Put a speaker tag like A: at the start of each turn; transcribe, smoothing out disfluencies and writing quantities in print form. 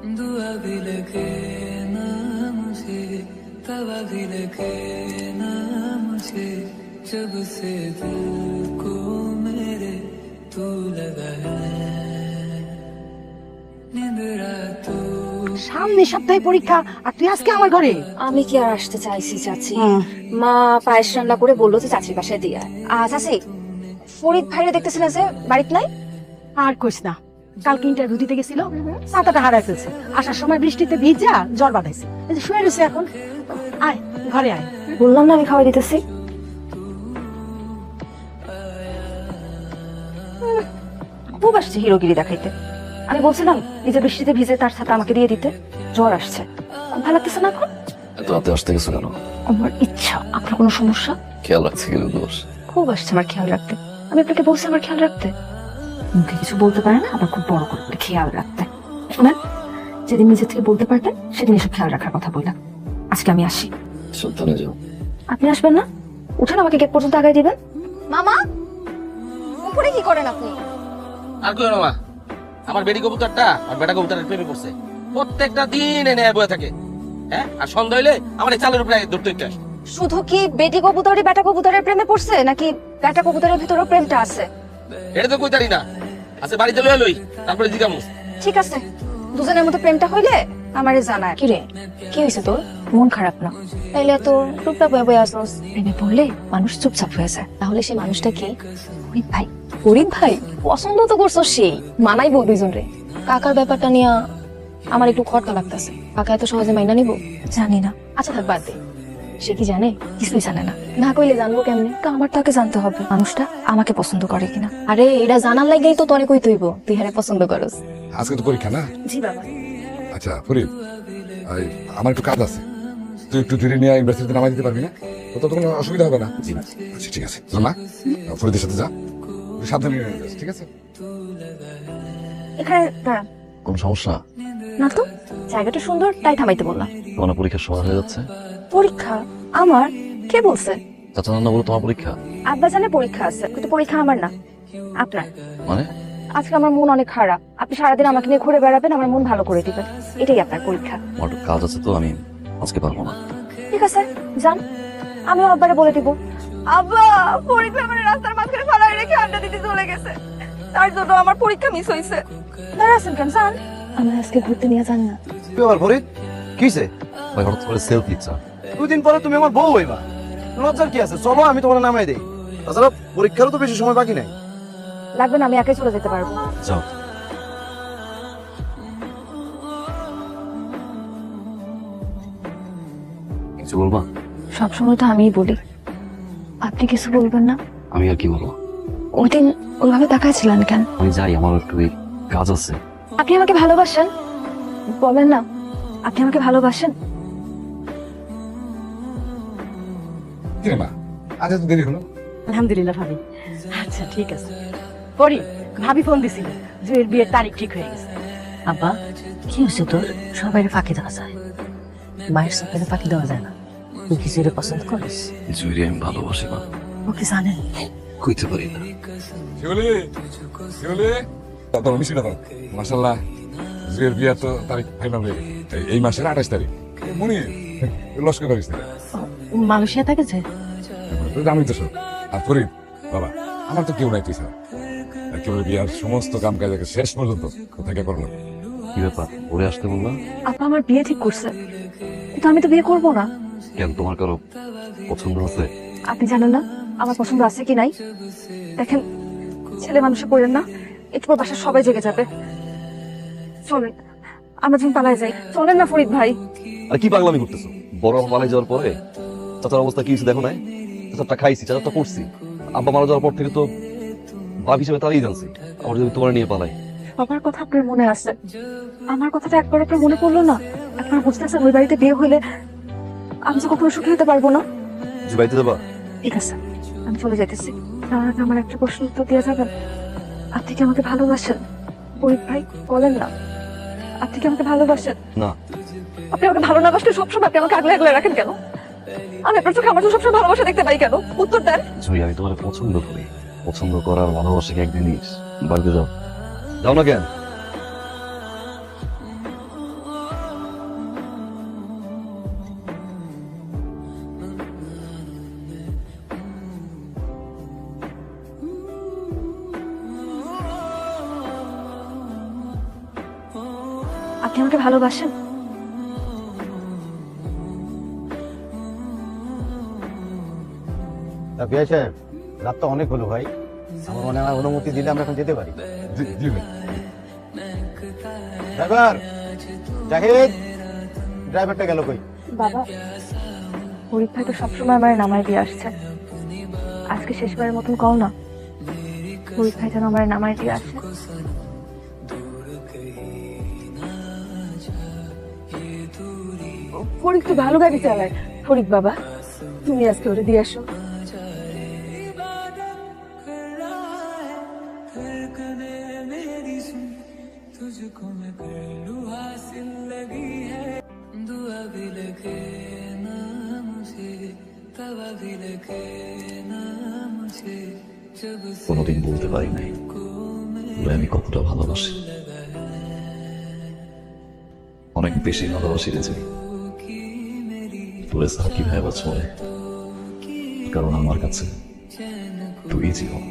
A: दुआ भी लगे ना मुझे, तवा भी लगे ना मुझे, जब से दिल को मेरे तू लगा है नींद रातों।
B: সামনে সপ্তাহে পরীক্ষা আর তুই আজকে আমার ঘরে?
C: আমি কি আর আসতে চাইছি চাচি? মা পায়েস রান্না করে বললো যে চাচির বাসায় দিয়ে আয়। চাচি, ফরিদ ভাইরে দেখতেছিলেন যে বাড়িতে নাই?
B: আর কইস না, কালকে ইন্টারভিউ দিতে গেছিল, ছাতাটা হারাই ফেলছে, আসার সময় বৃষ্টিতে ভিজা জ্বর বাঁধাইছে, এই যে শুয়ে রয়েছে এখন। আয় ঘরে আয়।
C: বললাম না আমি খাওয়াই দিতেছি। খুব আসছে হিরোগিরি দেখাইতে। আমি বলছিলাম এই যে বৃষ্টিতে ভিজে তার ছাতা আমাকে দিয়ে দিতে, জ্বর আসছে। খুব ভালো লাগতেছে না এখন?
D: এত রাতে আসতে গেছো কেন?
C: আমার ইচ্ছা। আপনার কোনো সমস্যা?
D: খেয়াল রাখছি কিন্তু দোষ।
C: খুব আসছে আমার খেয়াল রাখতে। আমি আপনাকে বলছি আমার খেয়াল রাখতে। মুখে কিছু বলতে পারে না, আবার খুব বড় করে খেয়াল রাখতে। শোনেন, যেদিন নিজের থেকে বলতে পারতেন সেদিন এসব খেয়াল রাখার কথা বললাম। আজকে আমি আসি।
D: সাবধানে যাও।
C: আপনি আসবেন না? উঠেন, আমাকে গেট পর্যন্ত আগাই দিবেন। মামা, উপরে কি করেন আপনি?
E: আর কই মামা, আমার বেডি কবুতরটা আর বেটা কবুতরের প্রেমে পড়ছে। প্রত্যেকটা দিন এনে বয়ে থাকে। হ্যাঁ, আর সন্ধ্যা হইলে আমার এই চালের উপরে ধরতে একটা আসে।
C: শুধু কি বেটি কবুতরই বেটা কবুতরের প্রেমে পড়ছে, নাকি বেটা কবুতরের ভিতরেও প্রেমটা আছে?
E: এটা তো কইতারি না। আচ্ছা, বাড়িতে লই লই, তারপরে জিগামু।
C: ঠিক আছে, দুজনের মধ্যে প্রেমটা হইলে আমারে জানায়। কি রে, কি হয়েছে তোর? মন খারাপ না? তাইলে তো টুকটাক বয়ে বয়ে আসোস। প্রেমে পড়লে মানুষ চুপচাপ হয়ে যায়। তাহলে সেই মানুষটা কি? ফরিদ ভাই। ফরিদ ভাই পছন্দ তো করছো, সেই মানাইবো দুইজন রে। কাকার ব্যাপারটা নিয়ে আমার একটু খটকা লাগতেছে। কাকা এত সহজে মাইনা নিব জানি না। আচ্ছা থাক, বাদ দে। সে কি জানে? কিছুই জানে না। না কইলে জানবো কেমনে? তো আমার তাকে জানতে হবে মানুষটা আমাকে পছন্দ করে কিনা। আরে এটা জানার লাগেই তো তোরে কই তুইব তুই হারে পছন্দ করস।
F: আজকে তো পরীক্ষা না?
C: জি বাবা।
F: আচ্ছা ফরিদ, আমার একটু কাজ আছে, তুই একটু ধীরে নিয়ে ইউনিভার্সিটিতে নামাই দিতে পারবি না? তো কোনো অসুবিধা হবে না? জি না। আচ্ছা ঠিক আছে, না ফরিদের সাথে যা, তুই সাবধানে নিয়ে যাস, ঠিক আছে?
C: এখানে দাঁড়ান।
D: কোন সমস্যা?
C: না তো, জায়গাটা সুন্দর তাই থামাইতে বললাম।
D: তোমার পরীক্ষার সময় হয়ে যাচ্ছে।
C: পরীক্ষা আমার? কে বলছে?
D: চাচা না বলো তোমার পরীক্ষা?
C: আব্বা জানে পরীক্ষা আছে, কিন্তু পরীক্ষা আমার না, আপনার।
D: মানে?
C: আজকে আমার মন অনেক খারাপ। আপনি সারাদিন আমাকে নিয়ে ঘুরে বেড়াবেন, আমার মন ভালো করে দিবেন, এটাই আপনার পরীক্ষা।
D: আমার একটু কাজ আছে তো, আমি আজকে পারবো না।
C: ঠিক আছে, যান। আমিও আব্বারে বলে দিব। আব্বা ফরিদ ভাই মানে রাস্তার মাঝখানে ফালাই রেখে আড্ডা দিতে চলে গেছে, তার জন্য আমার পরীক্ষা মিস হয়েছে। দাঁড়াচ্ছেন কেন? যান, আমার আজকে ঘুরতে নিয়ে যান না।
G: কি ব্যাপার ফরিদ, কিছে?
D: ভাই হঠাৎ করে সেলফি ইচ্ছা।
G: দুদিন পরে তুমি আমার বউ হইবা, লজ্জার কি আছে? চলো আমি তোমার নামাই দেই। তাছাড়া পরীক্ষারও তো বেশি সময় বাকি নাই।
C: লাগবে না, আমি একাই চলে যেতে পারবো।
D: যাও। কিছু বলবা?
C: সবসময় তো আমিই বলি, আপনি কিছু বলবেন না?
D: আমি আর কি বলবো?
C: ওই দিন ওইভাবে তাকাইছিলেন কেন?
D: আমি যাই, আমার একটু কাজ আছে।
C: আপনি আমাকে ভালোবাসেন? বলেন না, আপনি আমাকে ভালোবাসেন?
F: কি রে মা, আজ এত দেরি হলো?
B: আলহামদুলিল্লাহ ভাবি। আচ্ছা ঠিক আছে। পরি, ভাবি ফোন দিছিল, জুয়ের বিয়ের তারিখ ঠিক হয়ে গেছে।
H: আব্বা, কি হয়েছে তোর? সবাই ফাঁকি দেওয়া যায়, মায়ের সাথে ফাঁকি দেওয়া যায় না। তুই কি জুড়ে পছন্দ করিস?
D: জুড়ি আমি ভালোবাসি মা।
H: ওকে জানেন?
D: কইতে পারি না।
F: শিউলি, শিউলি, তোর মিষ্টিটা দাও। মাশাআল্লাহ, জুয়ের বিয়ের তো তারিখ ফাইনাল হয়ে গেছে, এই মাসের 28 তারিখ। মনি লস্কর করিস না,
H: মালয়েশিয়া থাকে যে।
F: তুই জানিস তো সব। আর ফরিদ বাবা, আমার তো কেউ নাই, তুই ছাড়া। একেবারে বিয়ার সমস্ত কাম কাজ শেষ পর্যন্ত থেকে করলাম।
D: কি ব্যাপার, ওরে আসতে বললাম?
C: আপা আমার বিয়ে ঠিক করছে, কিন্তু আমি তো বিয়ে করবো না।
D: কেন, তোমার কারো পছন্দ আছে?
C: আপনি জানেন না আমার পছন্দ আছে কি নাই? দেখেন, ছেলে মানুষে করেন না, একটু পর বাসার সবাই জেগে যাবে। চলেন আমরা যখন পালায় যাই। চলেন না ফরিদ ভাই।
D: আর কি পাগলামি করতেছো? বড় পালাই যাওয়ার পরে চাচার অবস্থা কি হয়েছে দেখো নাই? চাচারটা খাইছি, চাচারটা করছি। আব্বা মারা যাওয়ার পর থেকে তো বাপ হিসেবে তারই জানছি। আমার যদি তোমার নিয়ে পালাই।
C: সবার কথা আপনার মনে আছে, আমার কথাটা একবার আপনার মনে পড়লো না? একবার বুঝতেছেন ওই বাড়িতে বিয়ে হইলে আমি যে কখনো সুখী হতে পারবো না।
D: বাড়িতে যাবা?
C: ঠিক আছে, আমি চলে যাইতেছি। তার আগে আমার একটা প্রশ্ন উত্তর দিয়ে যাবেন। আপনি কি আমাকে ভালোবাসেন? ফরিদ ভাই বলেন না, আপনি কি আমাকে ভালোবাসেন?
D: না।
C: আপনি আমাকে ভালো না বাসলে সবসময় আপনি আমাকে আগলে আগলে রাখেন কেন? আমি আপনার চোখে আমার সবসময় ভালোবাসা দেখতে পাই কেন? উত্তর দেন।
D: জুই, আমি তোমার পছন্দ করি। পছন্দ করার ভালোবাসা কি একদিন বাড়িতে যাও? যাও না কেন?
C: আপনি আমাকে ভালোবাসেন?
G: তা বিয়ে সাহেব, রাত তো অনেক হলো ভাই, আমার মনে হয় অনুমতি দিলে আমরা এখন যেতে পারি।
F: জি জি ভাই।
G: ড্রাইভার জাহিদ, ড্রাইভারটা গেল কই?
C: বাবা, পরীক্ষায় তো সবসময় আমার নামায় দিয়ে আসছে, আজকে শেষবারের মতন কও না, পরীক্ষায় যেন আমার নামায় দিয়ে আসে। ফরিক তো ভালো গাড়ি চালায়। ফরিক বাবা, তুমি আজকে ওরে দিয়ে আসো।
A: धड़कने मेरी सुन, तुझको मैं कर लूं हासिल लगी है, दुआ भी लगे ना मुझे, तवा भी लगे ना मुझे, जब से
D: কোনোদিন বলতে পারি নাই তোরে আমি কতটা ভালোবাসি, অনেক বেশি ভালোবাসি রে যে তোরে ছাড়া কিভাবে বাঁচবো রে? কারণ আমার কাছে তুই জীবন।